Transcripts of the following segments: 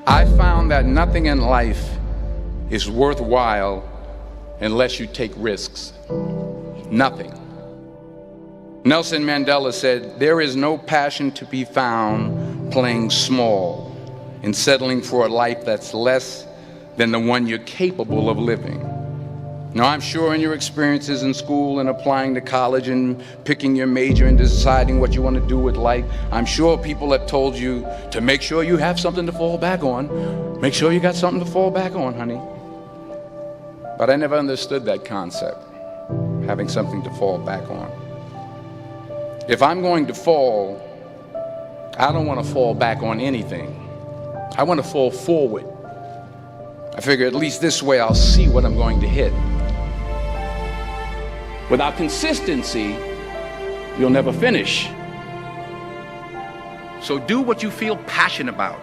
I found that nothing in life is worthwhile unless you take risks. Nothing. Nelson Mandela said, "There is no passion to be found playing small and settling for a life that's less than the one you're capable of living." Now, I'm sure in your experiences in school and applying to college and picking your major and deciding what you want to do with life, I'm sure people have told you to make sure you have something to fall back on. Make sure you got something to fall back on, honey. But I never understood that concept, having something to fall back on. If I'm going to fall, I don't want to fall back on anything. I want to fall forward. I figure at least this way I'll see what I'm going to hit. Without consistency, you'll never finish. So do what you feel passionate about.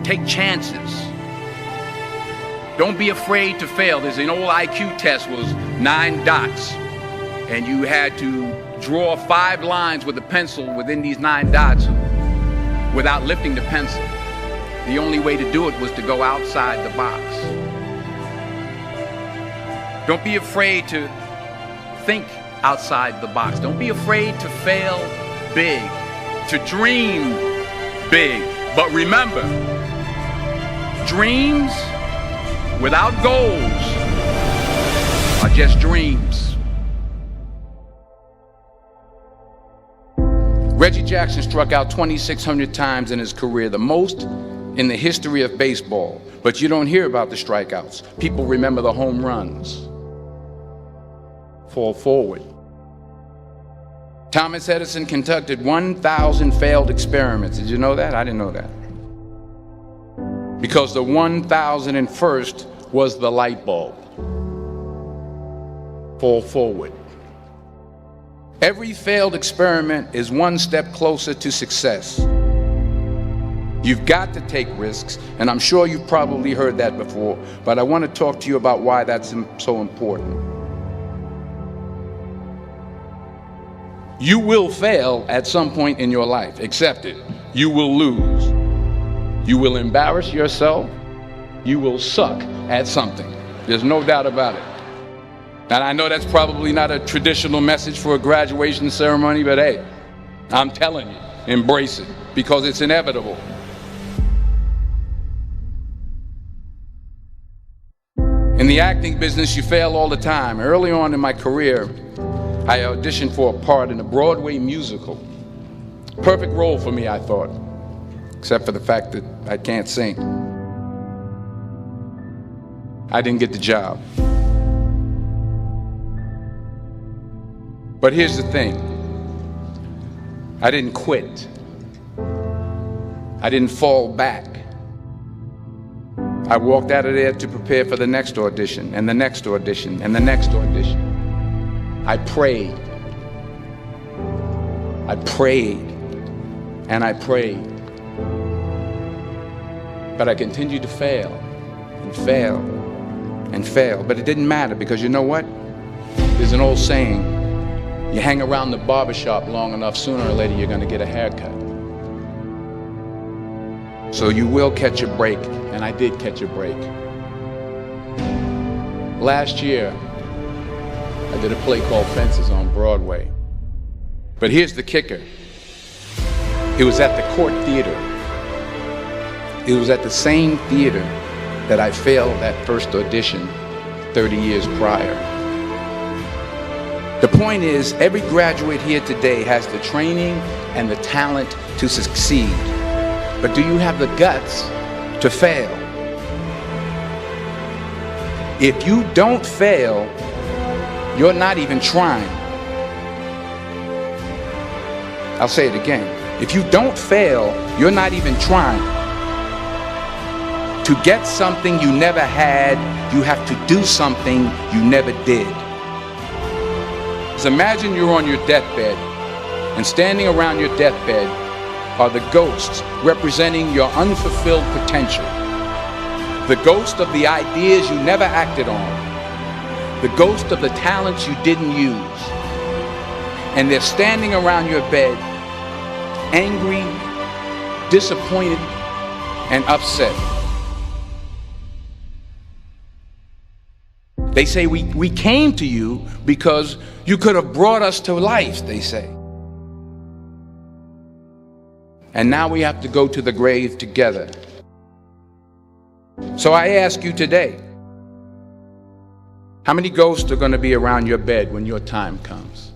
Take chances. Don't be afraid to fail. There's an old IQ test was 9 dots, and you had to draw 5 lines with a pencil within these 9 dots without lifting the pencil. The only way to do it was to go outside the box. Don't be afraid to think outside the box. Don't be afraid to fail big, to dream big. But remember, dreams without goals are just dreams. Reggie Jackson struck out 2,600 times in his career, the most in the history of baseball. But you don't hear about the strikeouts. People remember the home runs. Fall forward. Thomas Edison conducted 1,000 failed experiments. Did you know that? I didn't know that. Because the 1,001st was the light bulb. Fall forward. Every failed experiment is one step closer to success. You've got to take risks, and I'm sure you've probably heard that before, but I want to talk to you about why that's so important. You will fail at some point in your life. Accept it. You will lose. You will embarrass yourself. You will suck at something. There's no doubt about it. And I know that's probably not a traditional message for a graduation ceremony, but hey, I'm telling you, embrace it, because it's inevitable. In the acting business, you fail all the time. Early on in my career, I auditioned for a part in a Broadway musical. Perfect role for me, I thought, except for the fact that I can't sing. I didn't get the job. But here's the thing. I didn't quit. I didn't fall back. I walked out of there to prepare for the next audition, and the next audition, and the next audition. I prayed. I prayed. And I prayed. But I continued to fail and fail and fail. But it didn't matter, because you know what? There's an old saying, you hang around the barbershop long enough, sooner or later you're going to get a haircut. So you will catch a break, and I did catch a break. Last year, I did a play called Fences on Broadway. But here's the kicker. It was at the Court Theater. It was at the same theater that I failed that first audition 30 years prior. The point is, every graduate here today has the training and the talent to succeed. But do you have the guts to fail? If you don't fail, you're not even trying. I'll say it again. If you don't fail, you're not even trying. To get something you never had, you have to do something you never did. So imagine you're on your deathbed, and standing around your deathbed are the ghosts representing your unfulfilled potential. The ghost of the ideas you never acted on. The ghost of the talents you didn't use. And they're standing around your bed, angry, disappointed, and upset. They say we came to you because you could have brought us to life, they say. And now we have to go to the grave together. So I ask you today, how many ghosts are going to be around your bed when your time comes?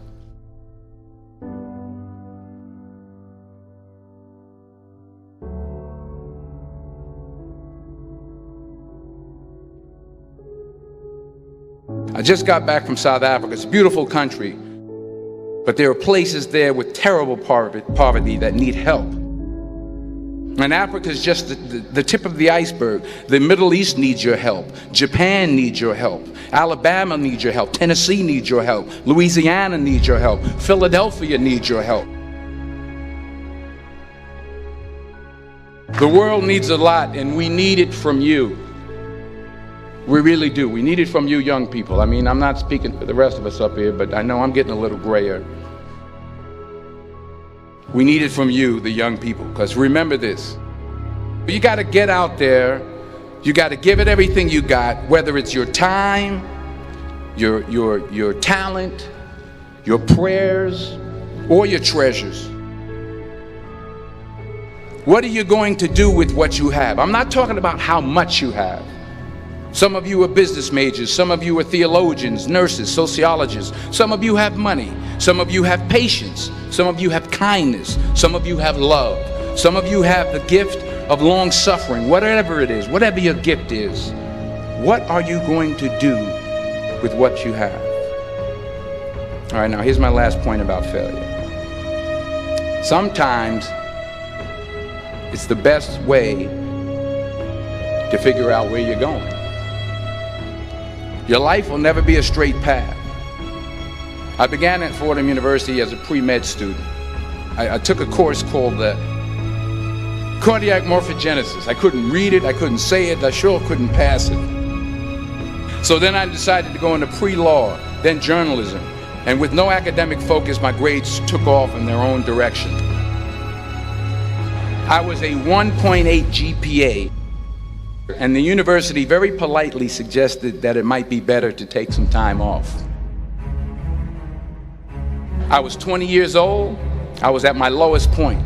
I just got back from South Africa. It's a beautiful country, but there are places there with terrible poverty that need help. And Africa is just the tip of the iceberg. The Middle East needs your help. Japan needs your help. Alabama needs your help. Tennessee needs your help. Louisiana needs your help. Philadelphia needs your help. The world needs a lot, and we need it from you. We really do. We need it from you young people. I mean, I'm not speaking for the rest of us up here, but I know I'm getting a little grayer. We need it from you, the young people, because remember this. You got to get out there. You got to give it everything you got, whether it's your time, your talent, your prayers, or your treasures. What are you going to do with what you have? I'm not talking about how much you have. Some of you are business majors. Some of you are theologians, nurses, sociologists. Some of you have money. Some of you have patience. Some of you have kindness. Some of you have love. Some of you have the gift of long suffering. Whatever it is, whatever your gift is, what are you going to do with what you have? All right, now here's my last point about failure. Sometimes it's the best way to figure out where you're going. Your life will never be a straight path. I began at Fordham University as a pre-med student. I took a course called cardiac morphogenesis. I couldn't read it, I couldn't say it, I sure couldn't pass it. So then I decided to go into pre-law, then journalism. And with no academic focus, my grades took off in their own direction. I was a 1.8 GPA. And the university very politely suggested that it might be better to take some time off. I was 20 years old. I was at my lowest point.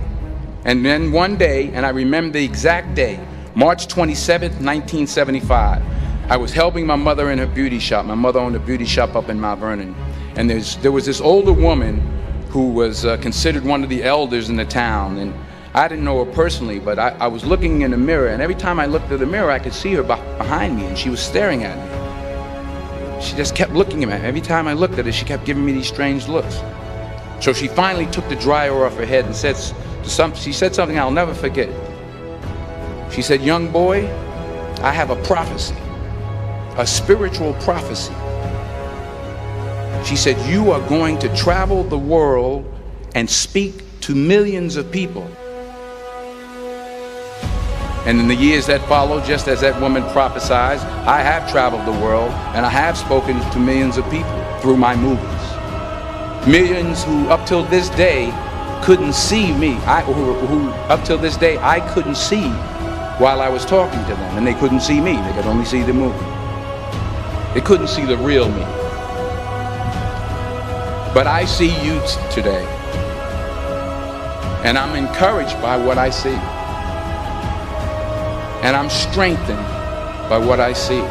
And then one day, and I remember the exact day, March 27th, 1975, I was helping my mother in her beauty shop. My mother owned a beauty shop up in Mount Vernon. And there was this older woman who was considered one of the elders in the town. And I didn't know her personally, but I was looking in the mirror, and every time I looked at the mirror, I could see her behind me, and she was staring at me. She just kept looking at me. Every time I looked at her, she kept giving me these strange looks. So she finally took the dryer off her head and she said something I'll never forget. She said, "Young boy, I have a prophecy, a spiritual prophecy." She said, "You are going to travel the world and speak to millions of people." And in the years that followed, just as that woman prophesied, I have traveled the world and I have spoken to millions of people through my movies. Millions who up till this day couldn't see me, who up till this day I couldn't see while I was talking to them, and they couldn't see me, they could only see the movie. They couldn't see the real me. But I see you today, and I'm encouraged by what I see. And I'm strengthened by what I see.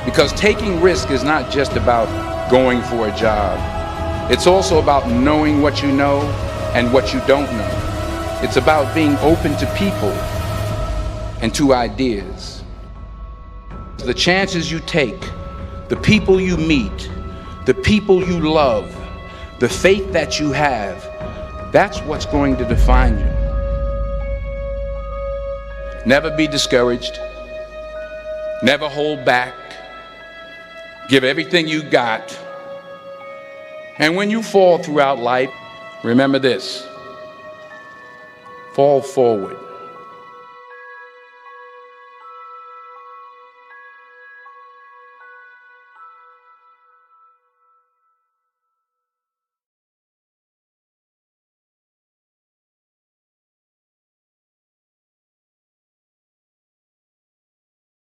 Because taking risk is not just about going for a job. It's also about knowing what you know and what you don't know. It's about being open to people and to ideas. The chances you take, the people you meet, the people you love, the faith that you have, that's what's going to define you. Never be discouraged. Never hold back. Give everything you got. And when you fall throughout life, remember this: fall forward.